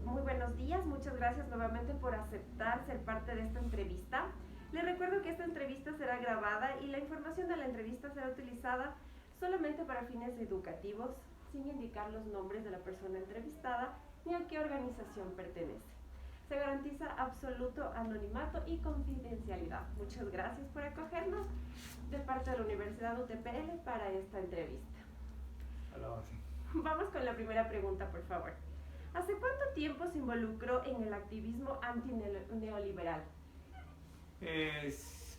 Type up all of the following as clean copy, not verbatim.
muy buenos días. Muchas gracias nuevamente por aceptar ser parte de esta entrevista. Les recuerdo que esta entrevista será grabada y la información de la entrevista será utilizada solamente para fines educativos, sin indicar los nombres de la persona entrevistada ni a qué organización pertenece. Se garantiza absoluto anonimato y confidencialidad. Muchas gracias por acogernos de parte de la Universidad UTPL para esta entrevista. Vamos con la primera pregunta, por favor. ¿Hace cuánto tiempo se involucró en el activismo antineoliberal?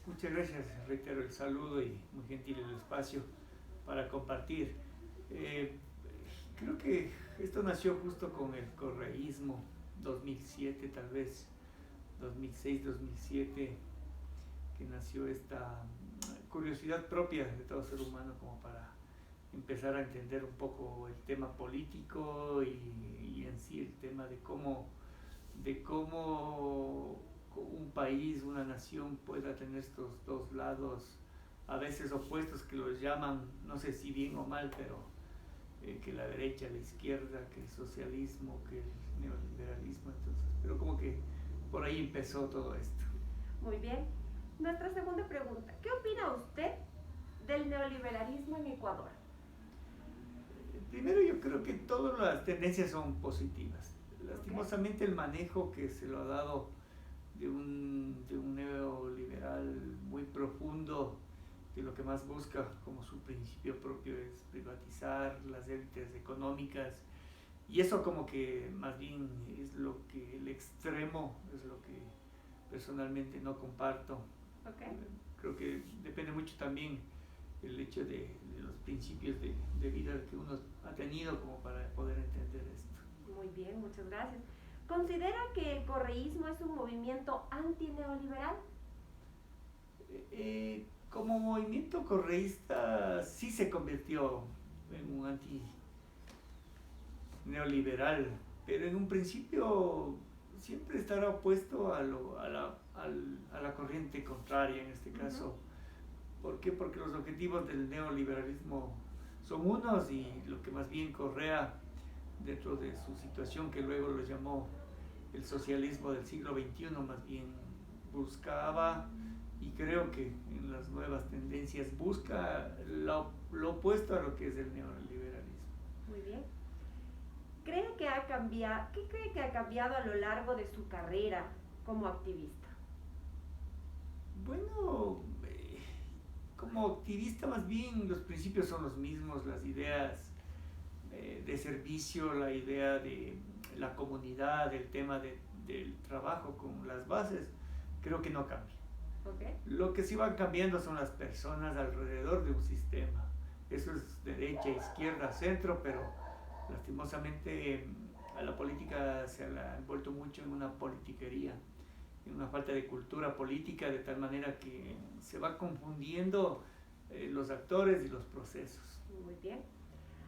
Muchas gracias, reitero el saludo y muy gentil el espacio para compartir. Creo que esto nació justo con el correísmo, 2007 tal vez, 2006, 2007, que nació esta curiosidad propia de todo ser humano como para empezar a entender un poco el tema político y en sí el tema de cómo un país, una nación pueda tener estos dos lados a veces opuestos que los llaman, no sé si bien o mal, pero que la derecha, la izquierda, que el socialismo, que el neoliberalismo, entonces, pero como que por ahí empezó todo esto. Muy bien. Nuestra segunda pregunta, ¿qué opina usted del neoliberalismo en Ecuador? Primero, yo creo que todas las tendencias son positivas. Lastimosamente el manejo que se lo ha dado de un neoliberal muy profundo, que lo que más busca como su principio propio es privatizar las élites económicas, y eso como que más bien es lo que el extremo es lo que personalmente no comparto. Okay. Creo que depende mucho también el hecho de los principios de vida que uno ha tenido como para poder entender esto. Muy bien, muchas gracias. ¿Considera que el correísmo es un movimiento antineoliberal? Como movimiento correísta sí se convirtió en un antineoliberal, pero en un principio siempre estará opuesto a la corriente contraria en este caso. ¿Por qué? Porque los objetivos del neoliberalismo son unos y lo que más bien Correa, dentro de su situación que luego lo llamó el socialismo del siglo XXI, más bien buscaba, y creo que en las nuevas tendencias busca lo opuesto a lo que es el neoliberalismo. Muy bien. ¿Qué cree que ha cambiado a lo largo de su carrera como activista? Bueno, como activista más bien los principios son los mismos, las ideas de servicio, la idea de la comunidad, el tema del trabajo con las bases, creo que no cambia. Okay. Lo que sí van cambiando son las personas alrededor de un sistema. Eso es derecha, izquierda, centro, pero lastimosamente a la política se ha envuelto mucho en una politiquería, en una falta de cultura política, de tal manera que se va confundiendo los actores y los procesos. Muy bien.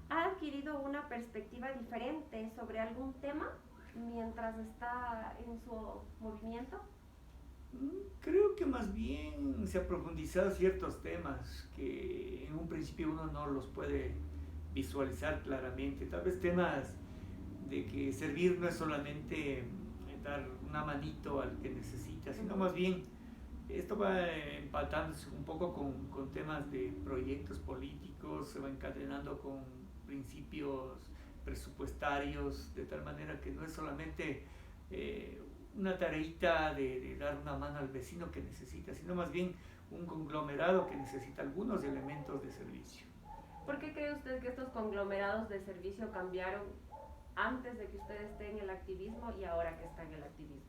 ¿Ha adquirido una perspectiva diferente sobre algún tema mientras está en su movimiento? Creo que más bien se ha profundizado ciertos temas que en un principio uno no los puede visualizar claramente. Tal vez temas de que servir no es solamente dar una manito al que necesita, sino más bien esto va empatándose un poco con temas de proyectos políticos, se va encadenando con principios presupuestarios, de tal manera que no es solamente una tareita de dar una mano al vecino que necesita, sino más bien un conglomerado que necesita algunos elementos de servicio. ¿Por qué cree usted que estos conglomerados de servicio cambiaron antes de que usted esté en el activismo y ahora que está en el activismo?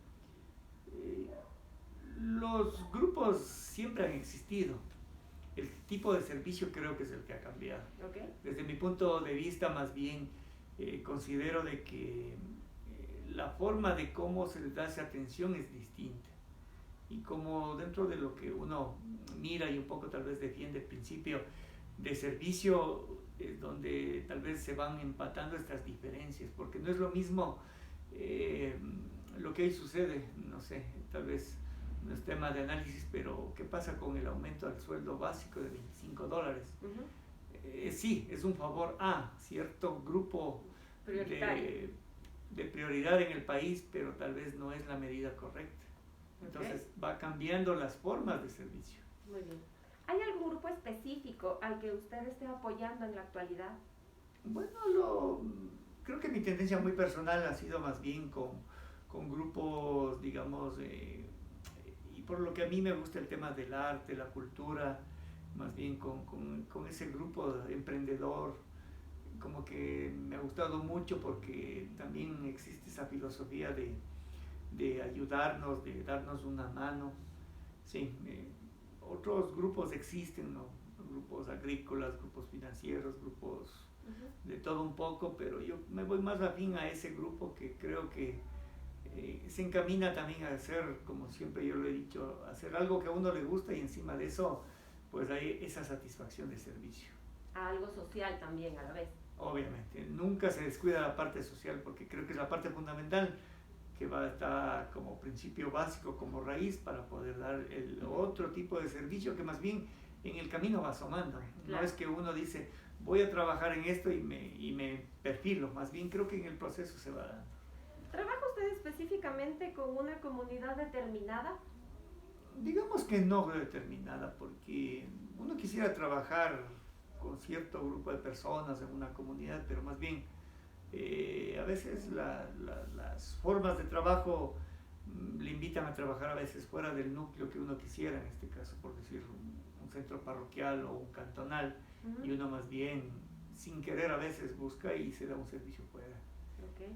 Los grupos siempre han existido. El tipo de servicio creo que es el que ha cambiado. Okay. Desde mi punto de vista, más bien, considero de que la forma de cómo se les da esa atención es distinta. Y como dentro de lo que uno mira y un poco tal vez defiende el principio de servicio, es donde tal vez se van empatando estas diferencias, porque no es lo mismo lo que ahí sucede, no sé, tal vez no es tema de análisis, pero ¿qué pasa con el aumento al sueldo básico de $25? Sí, es un favor a cierto grupo de prioridad en el país, pero tal vez no es la medida correcta. Entonces va cambiando las formas de servicio. Muy bien. ¿Hay algún grupo específico al que usted esté apoyando en la actualidad? Bueno, creo que mi tendencia muy personal ha sido más bien con grupos, digamos, y por lo que a mí me gusta el tema del arte, la cultura, más bien con ese grupo emprendedor, como que me ha gustado mucho porque también existe esa filosofía de ayudarnos, de darnos una mano. Sí, otros grupos existen, ¿no? Grupos agrícolas, grupos financieros, grupos de todo un poco, pero yo me voy más afín a ese grupo que creo que se encamina también a hacer, como siempre yo lo he dicho, hacer algo que a uno le gusta y encima de eso, pues hay esa satisfacción de servicio. A algo social también a la vez. Obviamente, nunca se descuida la parte social porque creo que es la parte fundamental que va a estar como principio básico, como raíz para poder dar el otro tipo de servicio que más bien en el camino va asomando. Claro. No es que uno dice, voy a trabajar en esto y me perfilo, más bien creo que en el proceso se va dando. ¿Trabaja usted específicamente con una comunidad determinada? Digamos que no determinada, porque uno quisiera trabajar con cierto grupo de personas en una comunidad, pero más bien a veces las formas de trabajo le invitan a trabajar a veces fuera del núcleo que uno quisiera, en este caso por decir un centro parroquial o un cantonal, y uno más bien sin querer a veces busca y se da un servicio fuera. Okay.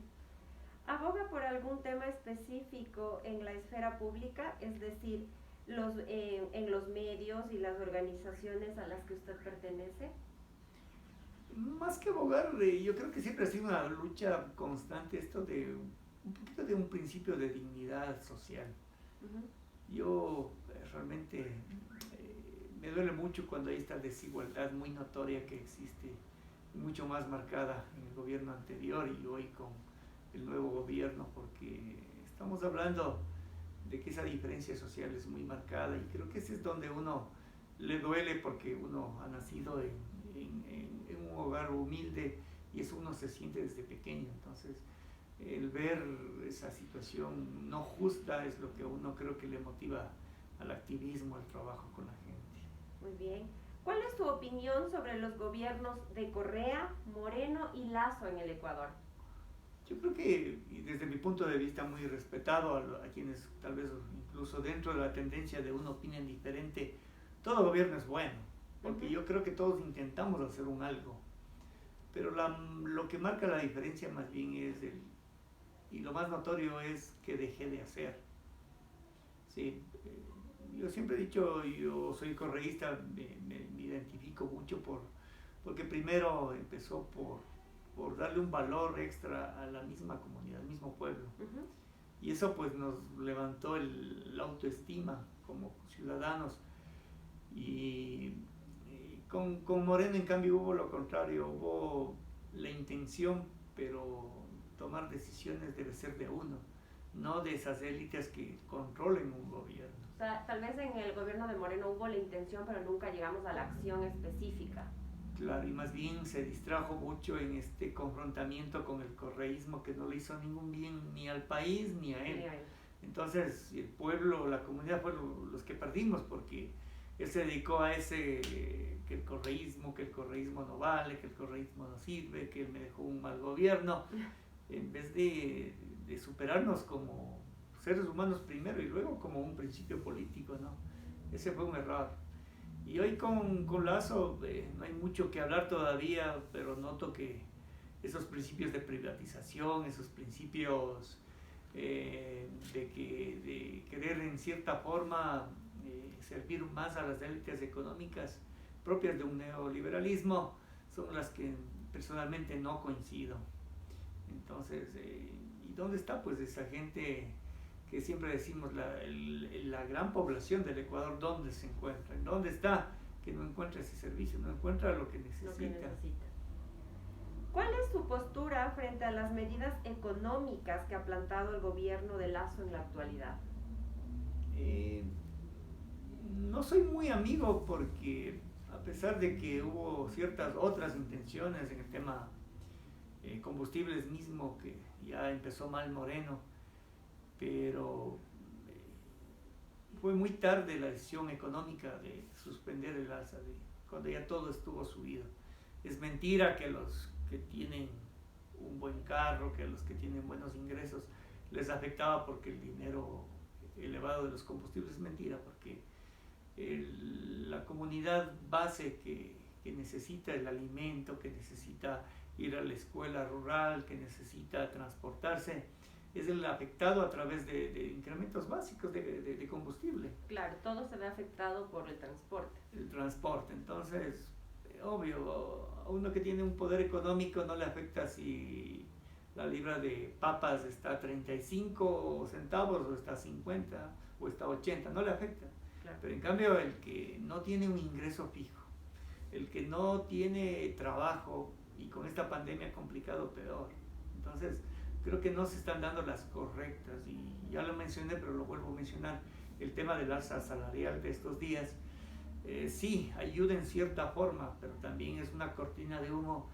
¿Aboga por algún tema específico en la esfera pública, es decir, en los medios y las organizaciones a las que usted pertenece? Más que abogar, yo creo que siempre ha sido una lucha constante esto de un poquito de un principio de dignidad social. Yo realmente me duele mucho cuando hay esta desigualdad muy notoria que existe, mucho más marcada en el gobierno anterior y hoy con el nuevo gobierno, porque estamos hablando de que esa diferencia social es muy marcada y creo que ese es donde uno le duele porque uno ha nacido en un hogar humilde y eso uno se siente desde pequeño. Entonces el ver esa situación no justa es lo que uno creo que le motiva al activismo, al trabajo con la gente. Muy bien. ¿Cuál es su opinión sobre los gobiernos de Correa, Moreno y Lasso en el Ecuador? Yo creo que desde mi punto de vista muy respetado a quienes tal vez incluso dentro de la tendencia de una opinión diferente, todo gobierno es bueno, porque yo creo que todos intentamos hacer un algo, pero lo que marca la diferencia más bien es y lo más notorio es que dejé de hacer. Sí, yo siempre he dicho, yo soy correísta, me identifico mucho porque primero empezó por darle un valor extra a la misma comunidad, al mismo pueblo. Y eso pues nos levantó la autoestima como ciudadanos. Y con Moreno en cambio hubo lo contrario, hubo la intención, pero tomar decisiones debe ser de uno, no de esas élites que controlen un gobierno. O sea, tal vez en el gobierno de Moreno hubo la intención, pero nunca llegamos a la acción específica. Claro, y más bien se distrajo mucho en este confrontamiento con el correísmo que no le hizo ningún bien ni al país ni a él. Entonces el pueblo, la comunidad fue los que perdimos porque él se dedicó a ese, que el correísmo no vale, que el correísmo no sirve, que él me dejó un mal gobierno, en vez de superarnos como seres humanos primero y luego como un principio político, ¿no? Ese fue un error. Y hoy con Lasso no hay mucho que hablar todavía, pero noto que esos principios de privatización, esos principios de querer en cierta forma servir más a las élites económicas propias de un neoliberalismo, son las que personalmente no coincido. Entonces, ¿y dónde está pues esa gente que siempre decimos, la gran población del Ecuador, dónde se encuentra? ¿En dónde está? Que no encuentra ese servicio, no encuentra lo que necesita. ¿Cuál es su postura frente a las medidas económicas que ha plantado el gobierno de Lasso en la actualidad? No soy muy amigo porque a pesar de que hubo ciertas otras intenciones en el tema combustibles mismo, que ya empezó mal Moreno, pero fue muy tarde la decisión económica de suspender el alza, cuando ya todo estuvo subido. Es mentira que los que tienen un buen carro, que los que tienen buenos ingresos les afectaba porque el dinero elevado de los combustibles. Es mentira, porque la comunidad base que necesita el alimento, que necesita ir a la escuela rural, que necesita transportarse, es el afectado a través de incrementos básicos de combustible. Claro, todo se ve afectado por el transporte. El transporte, entonces, obvio, a uno que tiene un poder económico no le afecta si la libra de papas está a 35 centavos o está a 50 o está a 80, no le afecta. Claro. Pero en cambio el que no tiene un ingreso fijo, el que no tiene trabajo, y con esta pandemia complicado peor. Entonces, creo que no se están dando las correctas, y ya lo mencioné, pero lo vuelvo a mencionar, el tema del alza salarial de estos días, sí, ayuda en cierta forma, pero también es una cortina de humo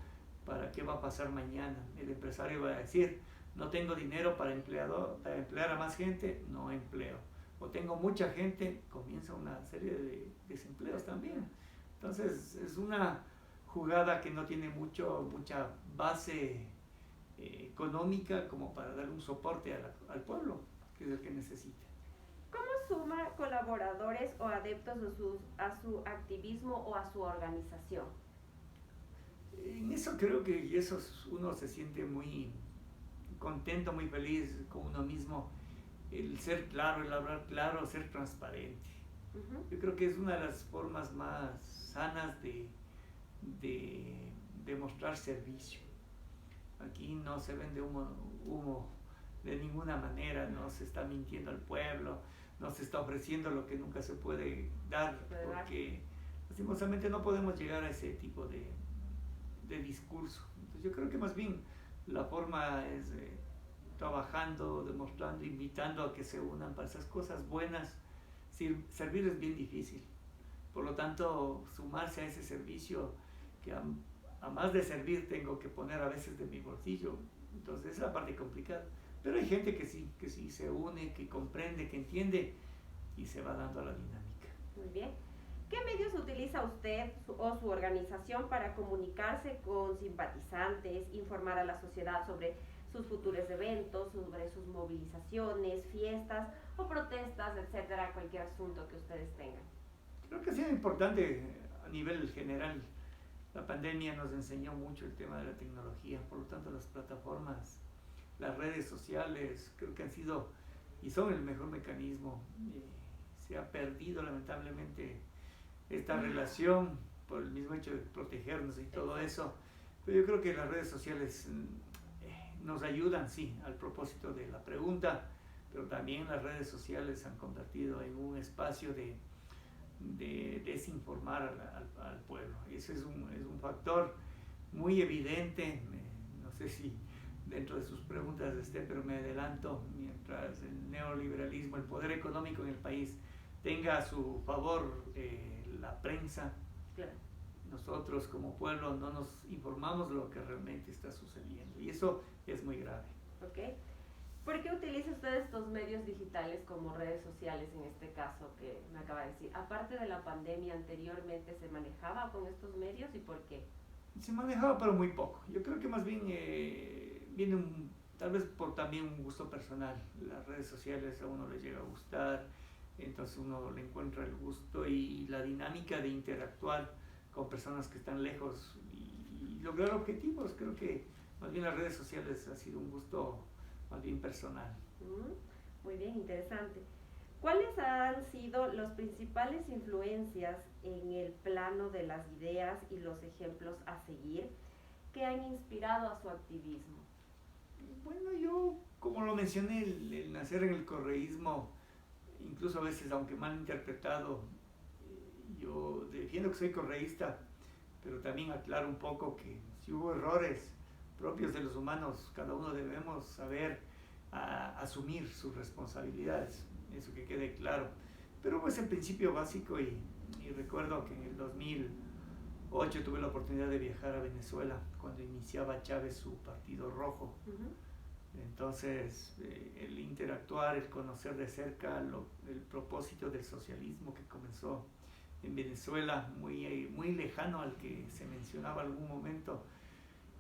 para qué va a pasar mañana. El empresario va a decir, no tengo dinero para emplear a más gente, no empleo. O tengo mucha gente, comienza una serie de desempleos también. Entonces, es una jugada que no tiene mucha base económica como para dar un soporte al pueblo, que es el que necesita. ¿Cómo suma colaboradores o adeptos a su activismo o a su organización? En eso creo que uno se siente muy contento, muy feliz con uno mismo, el ser claro, el hablar claro, ser transparente. Yo creo que es una de las formas más sanas de mostrar servicio. Aquí no se vende humo de ninguna manera, no se está mintiendo al pueblo, no se está ofreciendo lo que nunca se puede dar, porque lastimosamente no podemos llegar a ese tipo de discurso. Entonces yo creo que más bien la forma es trabajando, demostrando, invitando a que se unan para esas cosas buenas. Servir es bien difícil, por lo tanto sumarse a ese servicio, que a más de servir tengo que poner a veces de mi bolsillo, entonces es la parte complicada, pero hay gente que sí se une, que comprende, que entiende, y se va dando a la dinámica. Muy bien. ¿Qué medios utiliza usted o su organización para comunicarse con simpatizantes, informar a la sociedad sobre sus futuros eventos, sobre sus movilizaciones, fiestas o protestas, etcétera, cualquier asunto que ustedes tengan? Creo que ha sido importante a nivel general. La pandemia nos enseñó mucho el tema de la tecnología, por lo tanto las plataformas, las redes sociales, creo que han sido y son el mejor mecanismo. Se ha perdido lamentablemente esta relación por el mismo hecho de protegernos y todo eso, pero yo creo que las redes sociales nos ayudan, sí, al propósito de la pregunta, pero también las redes sociales se han convertido en un espacio de desinformar al pueblo. Ese es un factor muy evidente. No sé si dentro de sus preguntas esté, pero me adelanto. Mientras el neoliberalismo, el poder económico en el país tenga a su favor la prensa, claro, nosotros como pueblo no nos informamos de lo que realmente está sucediendo, y eso es muy grave. Okay. ¿Por qué utiliza usted estos medios digitales como redes sociales en este caso que me acaba de decir? Aparte de la pandemia, anteriormente se manejaba con estos medios, ¿y por qué? Se manejaba, pero muy poco. Yo creo que más bien viene tal vez por también un gusto personal. Las redes sociales a uno le llega a gustar, entonces uno le encuentra el gusto y la dinámica de interactuar con personas que están lejos y lograr objetivos. Creo que más bien las redes sociales ha sido un gusto más bien personal. Muy bien, interesante. ¿Cuáles han sido las principales influencias en el plano de las ideas y los ejemplos a seguir que han inspirado a su activismo? Bueno, yo, como lo mencioné, el nacer en el correísmo, incluso a veces, aunque mal interpretado, yo defiendo que soy correísta, pero también aclaro un poco que si hubo errores propios de los humanos, cada uno debemos saber asumir sus responsabilidades, eso que quede claro. Pero hubo ese principio básico y recuerdo que en el 2008 tuve la oportunidad de viajar a Venezuela cuando iniciaba Chávez su Partido Rojo. Entonces, el interactuar, el conocer de cerca el propósito del socialismo que comenzó en Venezuela, muy lejano al que se mencionaba algún momento,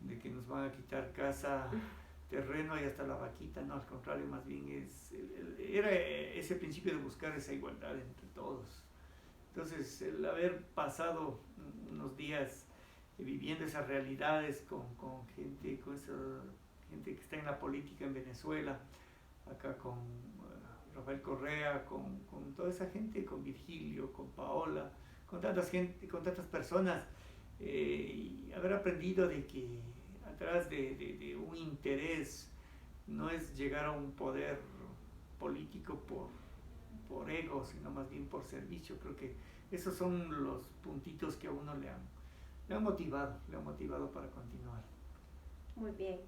de que nos van a quitar casa, terreno y hasta la vaquita. No, al contrario, más bien era ese principio de buscar esa igualdad entre todos. Entonces, el haber pasado unos días viviendo esas realidades con gente, con esa gente que está en la política en Venezuela, acá con Rafael Correa, con toda esa gente, con Virgilio, con Paola, con tantas personas, y haber aprendido de que atrás de un interés no es llegar a un poder político por ego, sino más bien por servicio. Creo que esos son los puntitos que a uno le han motivado para continuar. Muy bien.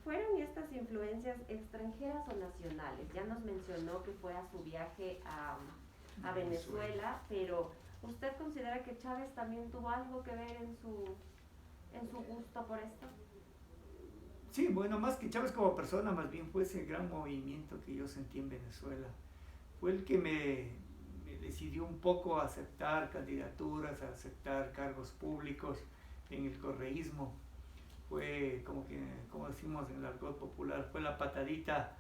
¿Fueron estas influencias extranjeras o nacionales? Ya nos mencionó que fue a su viaje a Venezuela, pero ¿usted considera que Chávez también tuvo algo que ver en su gusto por esto? Sí, bueno, más que Chávez como persona, más bien fue ese gran movimiento que yo sentí en Venezuela. Fue el que me decidió un poco a aceptar candidaturas, a aceptar cargos públicos en el correísmo. Fue como decimos en el argot popular, fue la patadita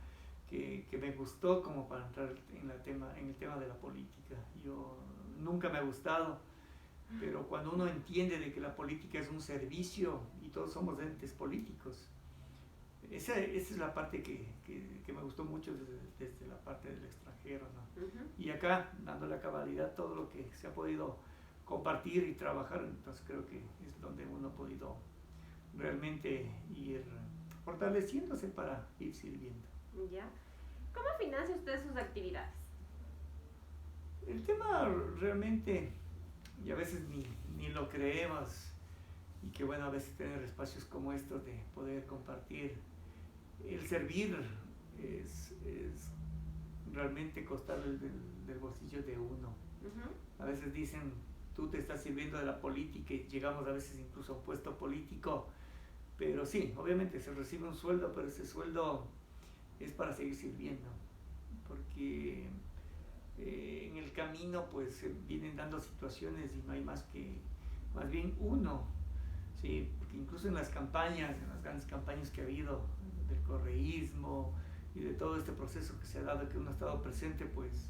que me gustó como para entrar en el tema de la política. Yo nunca me ha gustado, pero cuando uno entiende de que la política es un servicio y todos somos entes políticos, esa es la parte que me gustó mucho desde la parte del extranjero, ¿no? Y acá, dando la cabalidad, todo lo que se ha podido compartir y trabajar, entonces creo que es donde uno ha podido realmente ir fortaleciéndose para ir sirviendo. ¿Ya? ¿Cómo financia usted sus actividades? El tema realmente, y a veces ni lo creemos, y que bueno, a veces tener espacios como estos de poder compartir, el servir es realmente costar del bolsillo de uno. A veces dicen, tú te estás sirviendo de la política y llegamos a veces incluso a un puesto político, pero sí, obviamente se recibe un sueldo, pero ese sueldo es para seguir sirviendo, porque en el camino pues vienen dando situaciones y no hay más bien uno, ¿sí? Porque incluso en las grandes campañas que ha habido del correísmo y de todo este proceso que se ha dado, que uno ha estado presente, pues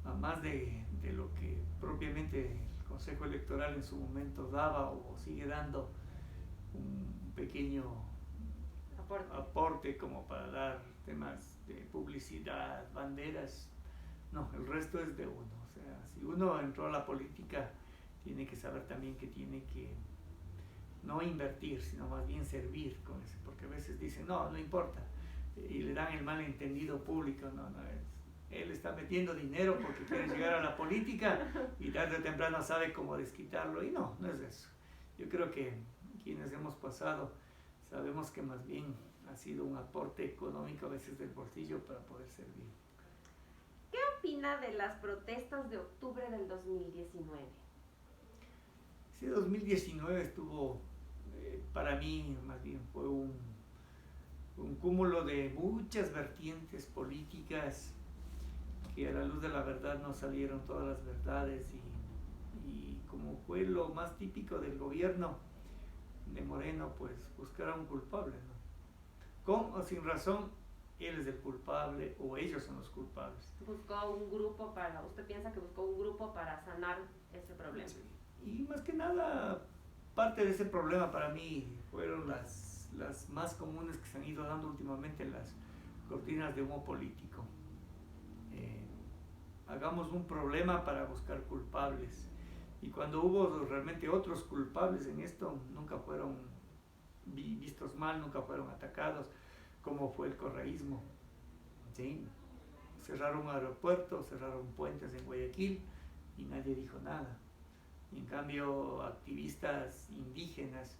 a más de lo que propiamente el Consejo Electoral en su momento daba o sigue dando, un pequeño aporte como para dar temas de publicidad, banderas. No, el resto es de uno. O sea, si uno entró a la política, tiene que saber también que tiene que no invertir, sino más bien servir con eso, porque a veces dicen, no importa, y le dan el malentendido público. No, él está metiendo dinero porque quiere llegar a la política y tarde o temprano sabe cómo desquitarlo, y no es eso. Yo creo que quienes hemos pasado sabemos que más bien ha sido un aporte económico a veces del bolsillo para poder servir. ¿Qué opina de las protestas de octubre del 2019? Ese 2019 estuvo, para mí más bien fue un cúmulo de muchas vertientes políticas que a la luz de la verdad no salieron todas las verdades, y como fue lo más típico del gobierno de Moreno, pues buscar a un culpable, ¿no? Con o sin razón, él es el culpable o ellos son los culpables. ¿Usted piensa que buscó un grupo para sanar ese problema? Sí. Y más que nada, parte de ese problema para mí fueron las más comunes que se han ido dando últimamente, las cortinas de humo político. Hagamos un problema para buscar culpables. Y cuando hubo realmente otros culpables en esto, nunca fueron vistos mal, nunca fueron atacados, como fue el correísmo. ¿Sí? Cerraron aeropuertos, cerraron puentes en Guayaquil y nadie dijo nada. Y en cambio, activistas indígenas,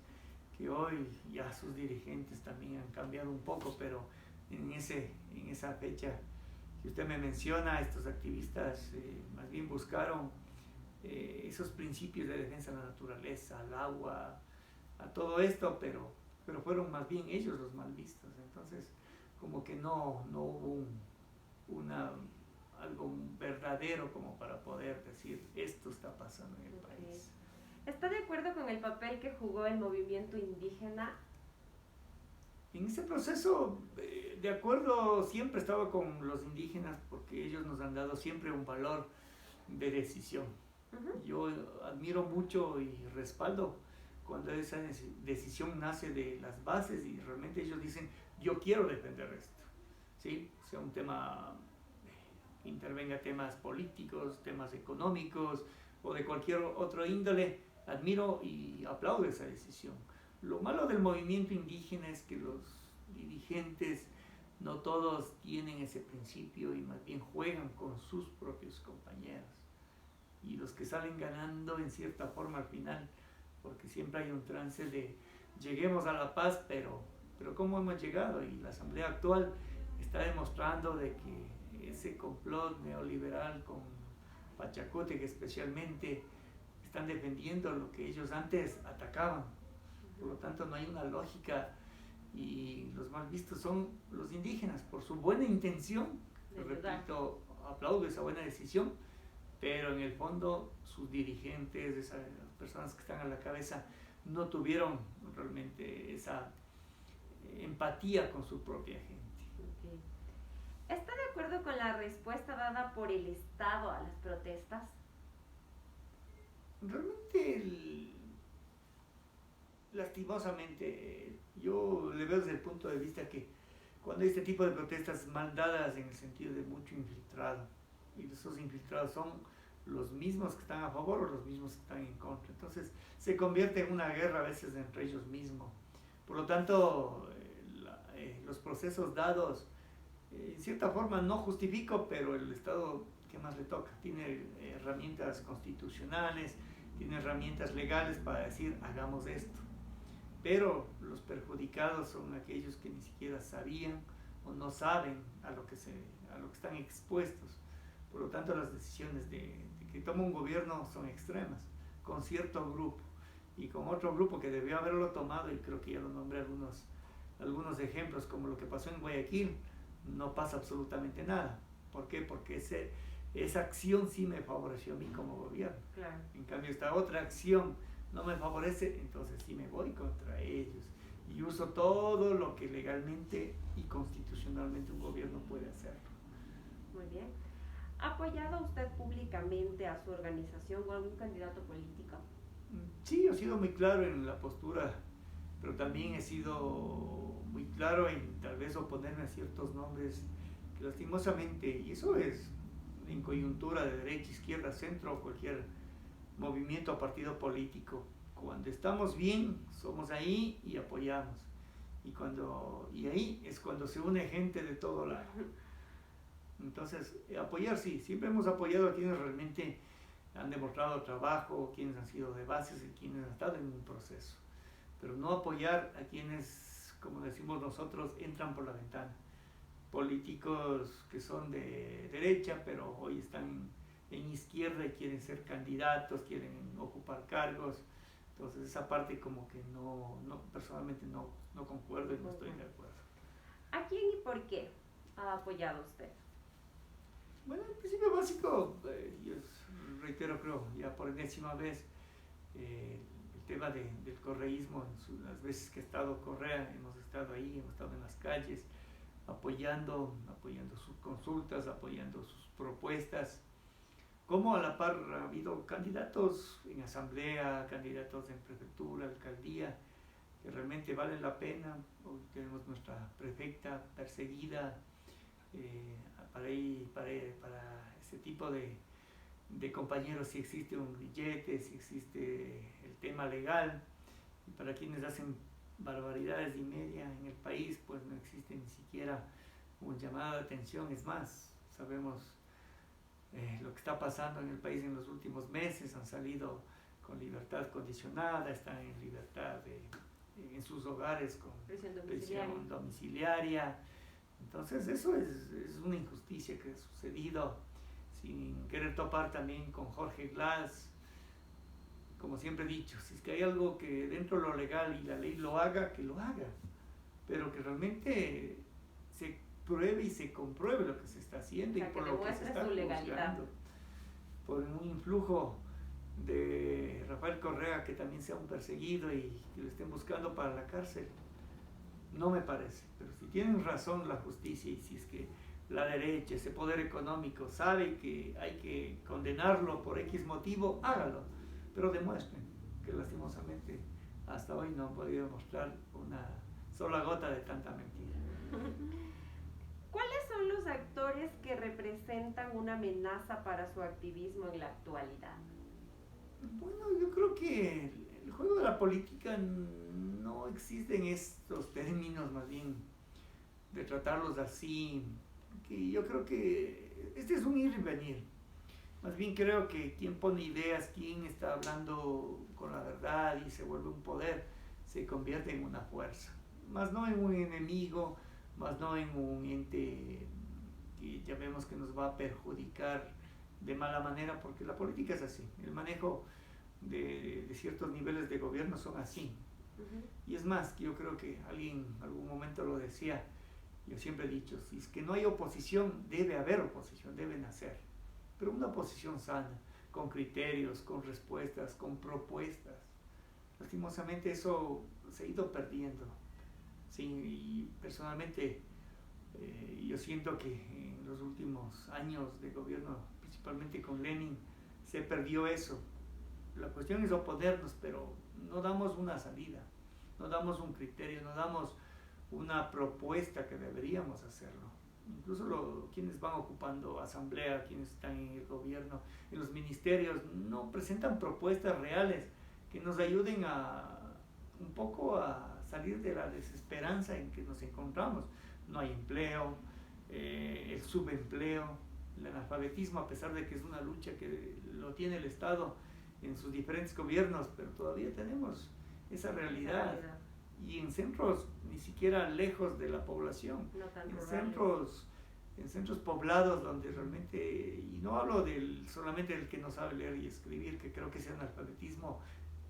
que hoy ya sus dirigentes también han cambiado un poco, pero en esa fecha que usted me menciona, estos activistas más bien buscaron esos principios de defensa de la naturaleza, al agua, a todo esto, pero fueron más bien ellos los mal vistos. Entonces, como que no hubo algo verdadero como para poder decir esto está pasando en el país. ¿Está de acuerdo con el papel que jugó el movimiento indígena? En ese proceso, de acuerdo, siempre estaba con los indígenas porque ellos nos han dado siempre un valor de decisión. Yo admiro mucho y respaldo cuando esa decisión nace de las bases y realmente ellos dicen, yo quiero defender esto, ¿sí? Sea un tema, intervenga temas políticos, temas económicos o de cualquier otro índole, admiro y aplaudo esa decisión. Lo malo del movimiento indígena es que los dirigentes no todos tienen ese principio y más bien juegan con sus propios compañeros. Y los que salen ganando en cierta forma al final, porque siempre hay un trance de lleguemos a la paz, pero ¿cómo hemos llegado? Y la asamblea actual está demostrando de que ese complot neoliberal con Pachacuti, que especialmente están defendiendo lo que ellos antes atacaban. Por lo tanto, no hay una lógica y los mal vistos son los indígenas por su buena intención. Repito, aplaudo esa buena decisión, pero en el fondo sus dirigentes, esas personas que están a la cabeza, no tuvieron realmente esa empatía con su propia gente. Okay. ¿Está de acuerdo con la respuesta dada por el Estado a las protestas? Realmente, lastimosamente, yo le veo desde el punto de vista que cuando hay este tipo de protestas mal dadas en el sentido de mucho infiltrado, y esos infiltrados son los mismos que están a favor o los mismos que están en contra, entonces se convierte en una guerra a veces entre ellos mismos. Por lo tanto, los procesos dados, en cierta forma no justifico, pero el Estado, ¿qué más le toca? Tiene herramientas constitucionales, tiene herramientas legales para decir hagamos esto. Pero los perjudicados son aquellos que ni siquiera sabían o no saben a lo que están expuestos. Por lo tanto, las decisiones de que toma un gobierno son extremas, con cierto grupo y con otro grupo que debió haberlo tomado, y creo que ya lo nombré algunos ejemplos, como lo que pasó en Guayaquil, no pasa absolutamente nada. ¿Por qué? Porque esa acción sí me favoreció a mí como gobierno. Claro. En cambio, esta otra acción no me favorece, entonces sí me voy contra ellos y uso todo lo que legalmente y constitucionalmente un gobierno puede hacer. Muy bien. ¿Ha apoyado usted públicamente a su organización o a algún candidato político? Sí, he sido muy claro en la postura, pero también he sido muy claro en tal vez oponerme a ciertos nombres que lastimosamente, y eso es en coyuntura de derecha, izquierda, centro o cualquier movimiento o partido político, cuando estamos bien somos ahí y apoyamos, y ahí es cuando se une gente de todo lado. Entonces, apoyar sí, siempre hemos apoyado a quienes realmente han demostrado trabajo, quienes han sido de bases y quienes han estado en un proceso, pero no apoyar a quienes, como decimos nosotros, entran por la ventana. Políticos que son de derecha, pero hoy están en izquierda y quieren ser candidatos, quieren ocupar cargos. Entonces esa parte como que no personalmente no concuerdo y no estoy de acuerdo. ¿A quién y por qué ha apoyado usted? Bueno, el principio básico, yo reitero, creo, ya por enésima vez, el tema del correísmo. Las veces que ha estado Correa, hemos estado ahí, hemos estado en las calles, apoyando sus consultas, apoyando sus propuestas. Como a la par ha habido candidatos en asamblea, candidatos en prefectura, alcaldía, que realmente valen la pena. Hoy tenemos nuestra prefecta perseguida para ese tipo de compañeros, si existe un grillete, si existe el tema legal, y para quienes hacen barbaridades y media en el país, pues no existe ni siquiera un llamado de atención. Es más, sabemos lo que está pasando en el país en los últimos meses, han salido con libertad condicionada, están en libertad en sus hogares con prisión domiciliaria. Entonces eso es una injusticia que ha sucedido, sin querer topar también con Jorge Glass, como siempre he dicho, si es que hay algo que dentro de lo legal y la ley lo haga, que lo haga, pero que realmente se pruebe y se compruebe lo que se está haciendo, o sea, y por que lo que se está su legalidad. juzgando. Por un influjo de Rafael Correa, que también sea un perseguido y que lo estén buscando para la cárcel. No me parece, pero si tienen razón la justicia y si es que la derecha, ese poder económico, sabe que hay que condenarlo por X motivo, hágalo, pero demuestren que lastimosamente hasta hoy no han podido mostrar una sola gota de tanta mentira. ¿Cuáles son los actores que representan una amenaza para su activismo en la actualidad? Bueno, yo creo que el juego de la política no existe en estos términos, más bien de tratarlos así, que yo creo que este es un ir y venir. Más bien creo que quien pone ideas, quien está hablando con la verdad y se vuelve un poder, se convierte en una fuerza, más no en un enemigo, más no en un ente que ya vemos que nos va a perjudicar de mala manera, porque la política es así, el manejo de ciertos niveles de gobierno son así. Y es más, yo creo que alguien en algún momento lo decía, yo siempre he dicho, si es que no hay oposición, debe haber oposición, debe nacer, pero una oposición sana, con criterios, con respuestas, con propuestas. Lastimosamente eso se ha ido perdiendo. Sí, y personalmente yo siento que en los últimos años de gobierno, principalmente con Lenin, se perdió eso. La cuestión es oponernos, pero no damos una salida, no damos un criterio, no damos una propuesta que deberíamos hacerlo. Incluso quienes van ocupando asamblea, quienes están en el gobierno, en los ministerios, no presentan propuestas reales que nos ayuden un poco a salir de la desesperanza en que nos encontramos. No hay empleo, el subempleo, el analfabetismo, a pesar de que es una lucha que lo tiene el Estado en sus diferentes gobiernos, pero todavía tenemos esa realidad. Y en centros ni siquiera lejos de la población, en centros poblados donde realmente, y no hablo solamente del que no sabe leer y escribir, que creo que ese analfabetismo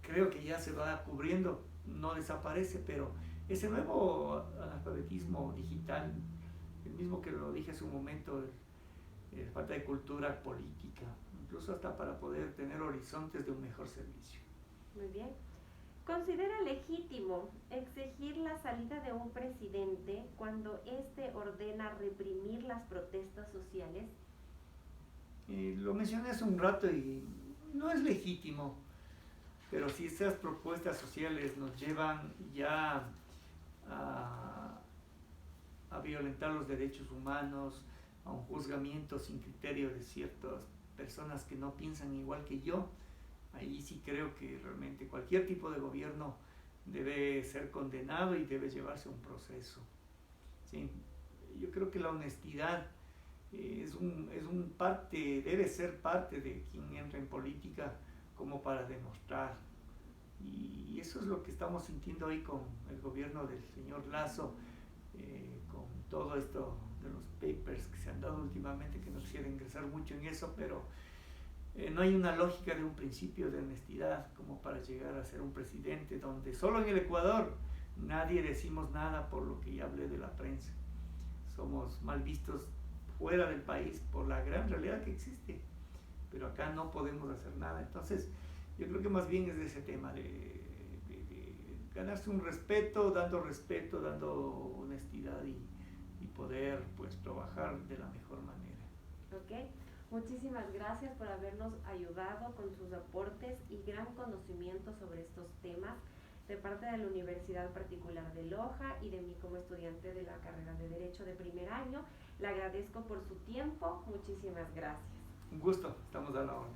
creo que ya se va cubriendo, no desaparece, pero ese nuevo analfabetismo digital, el mismo que lo dije hace un momento, falta de cultura política, incluso hasta para poder tener horizontes de un mejor servicio. Muy bien. ¿Considera legítimo exigir la salida de un presidente cuando éste ordena reprimir las protestas sociales? Lo mencioné hace un rato y no es legítimo, pero si esas propuestas sociales nos llevan ya a violentar los derechos humanos, a un juzgamiento sin criterio de ciertas personas que no piensan igual que yo, ahí sí creo que realmente cualquier tipo de gobierno debe ser condenado y debe llevarse a un proceso. ¿Sí? Yo creo que la honestidad debe ser parte de quien entra en política como para demostrar. Y eso es lo que estamos sintiendo hoy con el gobierno del señor Lasso, con todo esto de los papers que se han dado últimamente, que no quisiera ingresar mucho en eso, pero no hay una lógica de un principio de honestidad como para llegar a ser un presidente donde solo en el Ecuador nadie decimos nada por lo que ya hablé de la prensa. Somos mal vistos fuera del país por la gran realidad que existe, pero acá no podemos hacer nada. Entonces yo creo que más bien es de ese tema de ganarse un respeto, dando honestidad y poder pues trabajar de la mejor manera. Ok. Muchísimas gracias por habernos ayudado con sus aportes y gran conocimiento sobre estos temas de parte de la Universidad Particular de Loja y de mí como estudiante de la carrera de Derecho de primer año. Le agradezco por su tiempo. Muchísimas gracias. Un gusto, estamos a la orden.